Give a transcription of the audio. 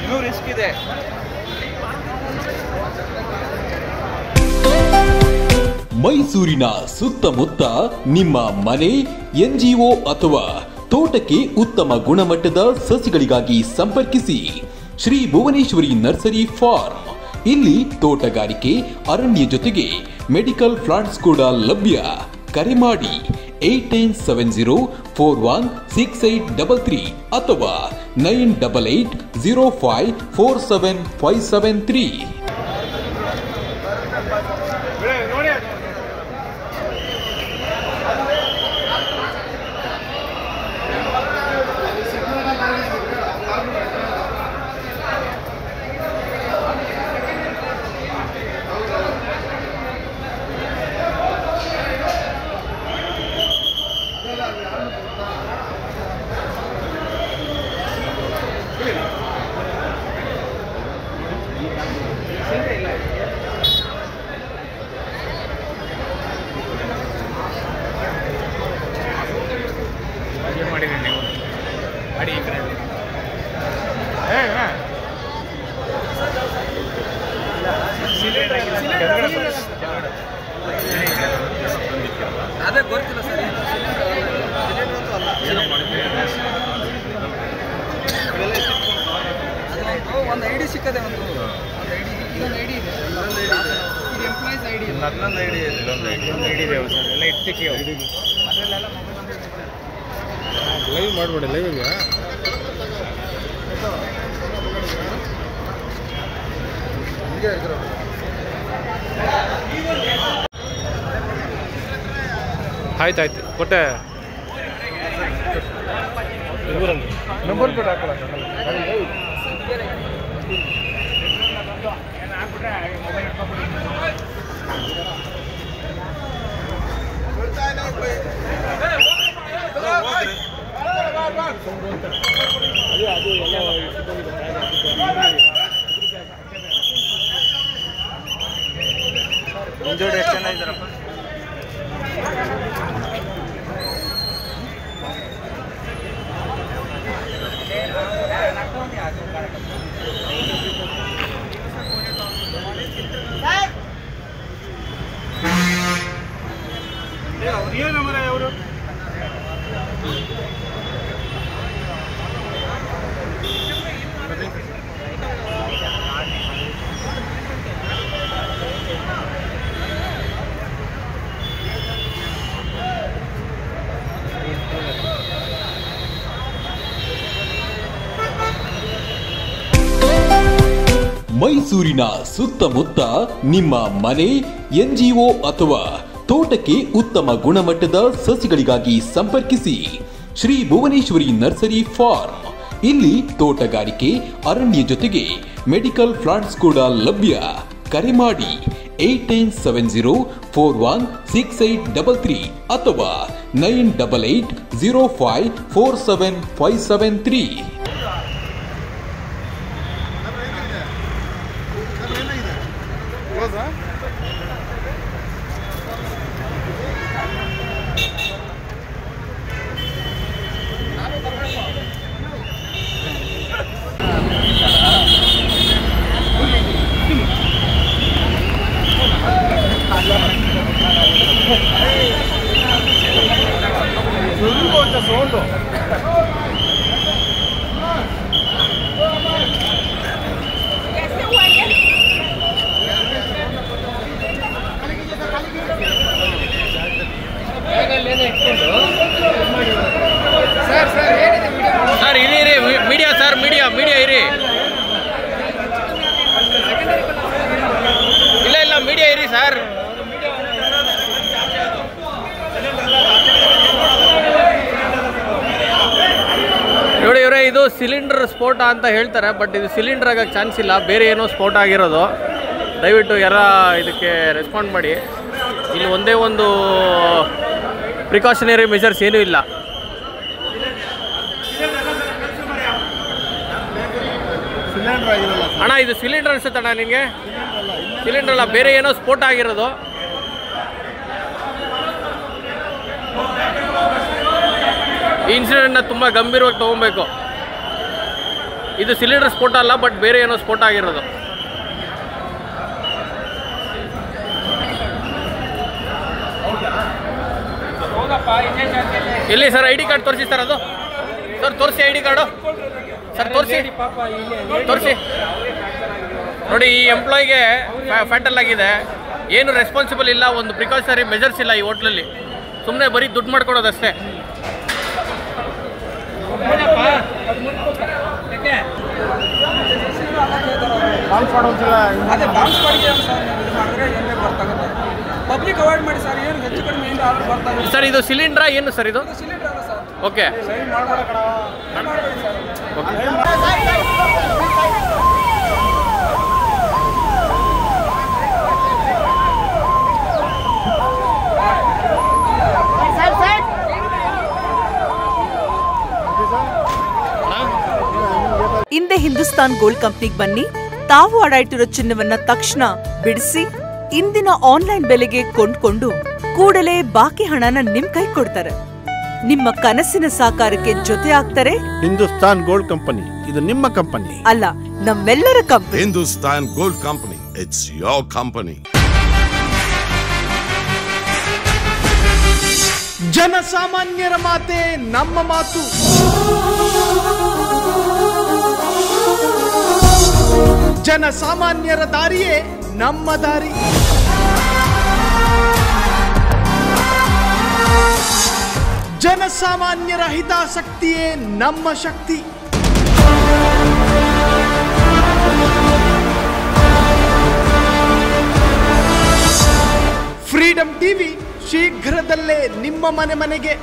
ಇನ್ನೂ ರಿಸ್ಕ್ ಇದೆ. ಮೈಸೂರಿನ ಸುತ್ತಮುತ್ತ ನಿಮ್ಮ ಮನೆ, NGO ಅಥವಾ ತೋಟಕ್ಕೆ ಉತ್ತಮ ಗುಣಮಟ್ಟದ ಸಸಿಗಳಿಗಾಗಿ ಸಂಪರ್ಕಿಸಿ ಶ್ರೀ ಭುವನೇಶ್ವರಿ ನರ್ಸರಿ ಫಾರ್ಮ್. ಇಲ್ಲಿ ತೋಟಗಾರಿಕೆ, ಅರಣ್ಯ ಜೊತೆಗೆ ಮೆಡಿಕಲ್ ಪ್ಲಾಂಟ್ಸ್ ಕೂಡ ಲಭ್ಯ. ಕರೆ ಮಾಡಿ 8970416833 ಅಥವಾ 9880547573. ಅದೇ ಗೊತ್ತಿಲ್ಲ ಸರ್. ಒಂದು ಐಡಿ ಸಿಕ್ಕದೆ, ಒಂದು ಐಡಿ ಇದೆ, ಎಂಪ್ಲಾಯೀಸ್ ಐಡಿ, ಇನ್ನೊಂದು ಐಡಿ ಇದೆ ಸರ್. ಎಲ್ಲ ಇಟ್ಟಿಗೆ ಅದರಲ್ಲೆಲ್ಲ ಲೈವ್ ಮಾಡಬೇಡಿ. ಲೈವ್ ಈಗ ಆಯ್ತಾಯ್ತು ಕೊಟ್ಟೆ. ನಂಬರ್ ಪ್ಲೇಟ್ ಹಾಕಲ್ಲ. ಮುಂಜೋಡಿ ಎಷ್ಟು ಜನ ಇದ್ದಾರಪ್ಪ? ಅವರು ಮೈಸೂರಿನ ಸುತ್ತಮುತ್ತ ನಿಮ್ಮ ಮನೆ, NGO ಅಥವಾ ತೋಟಕ್ಕೆ ಉತ್ತಮ ಗುಣಮಟ್ಟದ ಸಸಿಗಳಿಗಾಗಿ ಸಂಪರ್ಕಿಸಿ ಶ್ರೀ ಭುವನೇಶ್ವರಿ ನರ್ಸರಿ ಫಾರ್ಮ್. ಇಲ್ಲಿ ತೋಟಗಾರಿಕೆ, ಅರಣ್ಯ ಜೊತೆಗೆ ಮೆಡಿಕಲ್ ಪ್ಲಾಂಟ್ಸ್ ಕೂಡ ಲಭ್ಯ. ಕರೆ ಮಾಡಿ 8970416833 ಅಥವಾ 9880547573. ಸರ್ ಇರಿ ಮೀಡಿಯಾ ಸರ್, ಮೀಡಿಯಾ ಇರಿ. ಇಲ್ಲ ಮೀಡಿಯಾ ಇರಿ ಸರ್. ಇವರೇ ಇದು ಸಿಲಿಂಡರ್ ಸ್ಫೋಟ ಅಂತ ಹೇಳ್ತಾರೆ, ಬಟ್ ಇದು ಸಿಲಿಂಡರ್ ಆಗಕ್ಕೆ ಚಾನ್ಸ್ ಇಲ್ಲ, ಬೇರೆ ಏನೋ ಸ್ಫೋಟ ಆಗಿರೋದು. ದಯವಿಟ್ಟು ಯಾರ ಇದಕ್ಕೆ ರೆಸ್ಪಾಂಡ್ ಮಾಡಿ. ಇಲ್ಲಿ ಒಂದೇ ಒಂದು ಪ್ರಿಕಾಷನರಿ ಮೆಷರ್ಸ್ ಏನೂ ಇಲ್ಲ. ಅಣ್ಣ ಇದು ಸಿಲಿಂಡರ್ ಅನ್ಸುತ್ತೆ ಅಣ್ಣ ನಿನಗೆ? ಸಿಲಿಂಡರ್ ಅಲ್ಲ, ಬೇರೆ ಏನೋ ಸ್ಫೋಟ ಆಗಿರೋದು. ಈ ಇನ್ಸಿಡೆಂಟ್ನ ತುಂಬ ಗಂಭೀರವಾಗಿ ತೊಗೊಬೇಕು. ಇದು ಸಿಲಿಂಡರ್ ಸ್ಫೋಟ ಅಲ್ಲ, ಬಟ್ ಬೇರೆ ಏನೋ ಸ್ಫೋಟ ಆಗಿರೋದು. ಎಲ್ಲಿ ಸರ್ ಐ ಡಿ ಕಾರ್ಡ್ ತೋರಿಸಿ ಸರ್, ಅದು ಸರ್ ತೋರಿಸಿ ಐ ಡಿ ಕಾರ್ಡು ಸರ್, ತೋರಿಸಿ ನೋಡಿ. ಈ ಎಂಪ್ಲಾಯಿಗೆ ಫ್ಯಾಟಲ್ ಆಗಿದೆ, ಏನು ರೆಸ್ಪಾನ್ಸಿಬಲ್ ಇಲ್ಲ, ಒಂದು ಪ್ರಿಕಾಷನರಿ ಮೆಜರ್ಸ್ ಇಲ್ಲ ಈ ಹೋಟ್ಲಲ್ಲಿ, ಸುಮ್ಮನೆ ಬರೀ ದುಡ್ಡು ಮಾಡ್ಕೊಡೋದಷ್ಟೇ. ಪಬ್ಲಿಕ್ ಅವಾಯ್ಡ್ ಮಾಡಿ ಸರ್, ಏನು ಹೆಚ್ಚು ಕಡಿಮೆ ಏನು ಆರ್ಡರ್ ಬರ್ತಾ ಇದೆ ಸರ್. ಇದು ಸಿಲಿಂಡ್ರಾ ಏನು ಸರ್ ಇದು? ಸಿಲಿಂಡರ್ ಅಲ್ಲ ಸರ್. ಓಕೆ ಹಿಂದೆ ಹಿಂದೂಸ್ತಾನ್ ಗೋಲ್ಡ್ ಕಂಪ್ನಿಗೆ ಬನ್ನಿ. ತಾವು ಅಡ ಇಟ್ಟಿರೋ ಚಿನ್ನವನ್ನ ತಕ್ಷಣ ಬಿಡಿಸಿ ಇಂದಿನ ಆನ್ಲೈನ್ ಬೆಲೆಗೆ ಕೊಂಡ್ಕೊಂಡು ಕೂಡಲೇ ಬಾಕಿ ಹಣನ ನಿಮ್ ಕೈ ಕೊಡ್ತಾರೆ. ನಿಮ್ಮ ಕನಸಿನ ಸಾಕಾರಕ್ಕೆ ಜೊತೆ ಆಗ್ತಾರೆ. ಹಿಂದೂಸ್ತಾನ್ ಗೋಲ್ಡ್ ಕಂಪನಿ, ಇದು ನಿಮ್ಮ ಕಂಪನಿ ಅಲ್ಲ, ನಮ್ಮೆಲ್ಲರ company. Hindustan gold company, it's your company. ಜನಸಾಮಾನ್ಯರ ಮಾತೆ ನಮ್ಮ ಮಾತು. ಜನಸಾಮಾನ್ಯರ ದಾರಿಯೇ ನಮ್ಮ ದಾರಿ. ಜನಸಾಮಾನ್ಯರ ಹಿತಾಸಕ್ತಿಯೇ ನಮ್ಮ ಶಕ್ತಿ. ಫ್ರೀಡಂ ಟಿವಿ ಶೀಘ್ರದಲ್ಲೇ ನಿಮ್ಮ ಮನೆಗೆ.